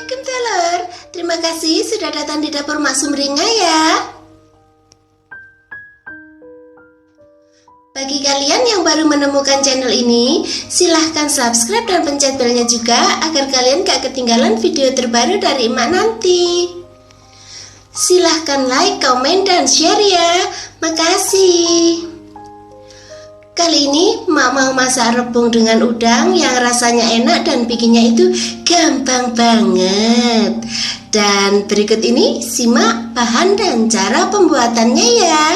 Assalamualaikum telur. Terima kasih sudah datang di dapur Mak Sumringah ya. Bagi kalian yang baru menemukan channel ini, silahkan subscribe dan pencet belnya juga agar kalian gak ketinggalan video terbaru dari Emak nanti. Silahkan like, komen, dan share ya. Makasih. Kali ini Mak mau masak rebung dengan udang yang rasanya enak dan bikinnya itu gampang banget. Dan berikut ini simak bahan dan cara pembuatannya ya.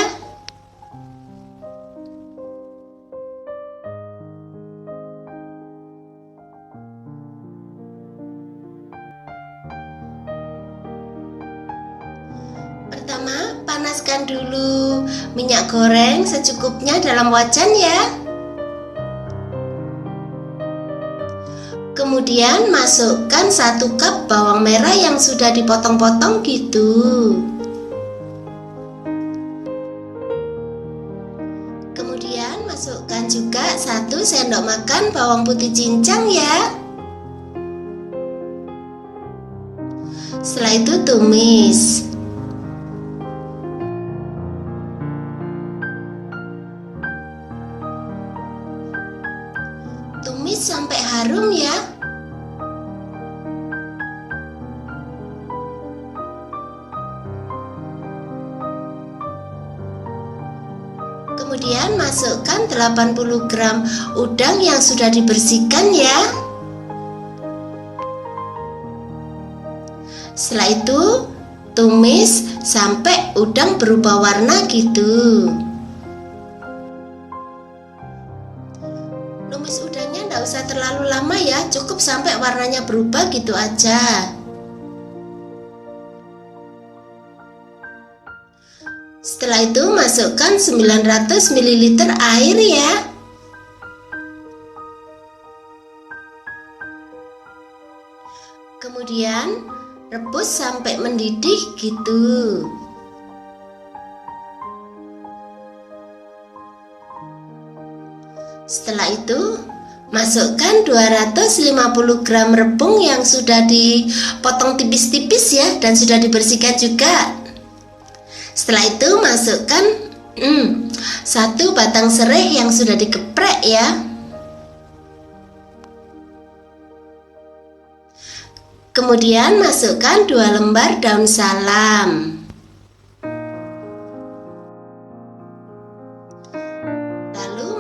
Pertama, panaskan dulu minyak goreng secukupnya dalam wajan ya. Kemudian masukkan 1 cup bawang merah yang sudah dipotong-potong gitu. Kemudian masukkan juga 1 sendok makan bawang putih cincang ya. Setelah itu tumis. Tumis sampai harum ya. Kemudian masukkan 80 gram udang yang sudah dibersihkan ya. Setelah itu tumis sampai udang berubah warna gitu. Numis udangnya nggak usah terlalu lama ya, cukup sampai warnanya berubah gitu aja. Setelah itu masukkan 900 ml air ya. Kemudian rebus sampai mendidih gitu. Setelah itu masukkan 250 gram rebung yang sudah dipotong tipis-tipis ya dan sudah dibersihkan juga. Setelah itu masukkan 1 batang serai yang sudah dikeprek ya. Kemudian masukkan 2 lembar daun salam.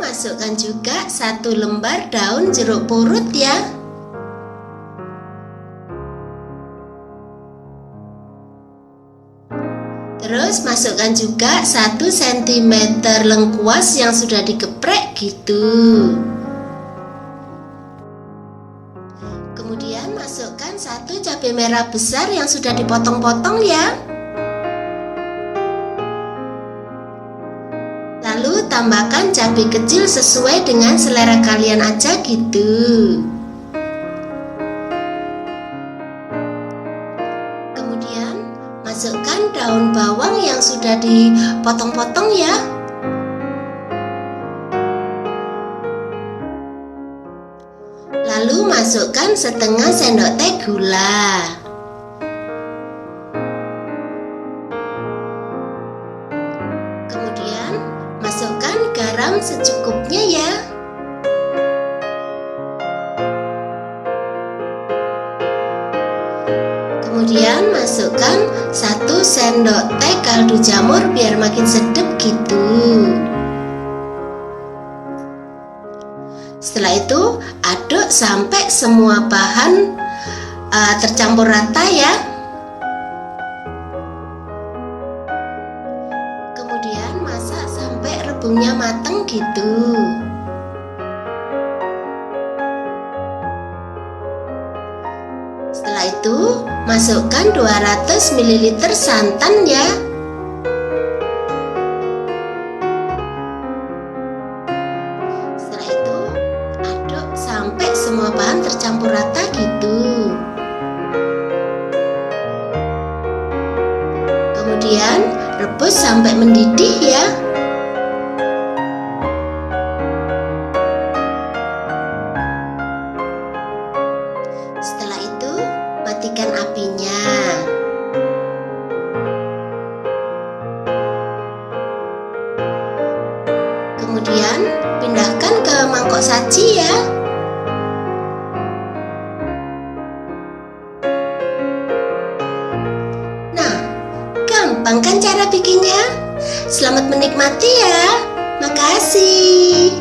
Masukkan juga 1 lembar daun jeruk purut ya. Terus masukkan juga 1 cm lengkuas yang sudah dikeprek gitu. Kemudian masukkan 1 cabai merah besar yang sudah dipotong-potong ya. Lalu tambahkan cabai kecil sesuai dengan selera kalian aja gitu. Kemudian masukkan daun bawang yang sudah dipotong-potong ya. Lalu masukkan setengah sendok teh gula. Masukkan garam secukupnya ya. Kemudian masukkan 1 sendok teh kaldu jamur biar makin sedap gitu. Setelah itu aduk sampai semua bahan tercampur rata ya. Kemudian masak sampai rebungnya mateng gitu. Setelah itu masukkan 200 ml santan ya. Setelah itu aduk sampai semua bahan tercampur rata gitu. Kemudian rebus sampai mendidih ya. Setelah itu matikan api Kemudian pindahkan ke mangkok saji ya. Nah, gampang kan cara bikinnya? Selamat menikmati ya. Makasih.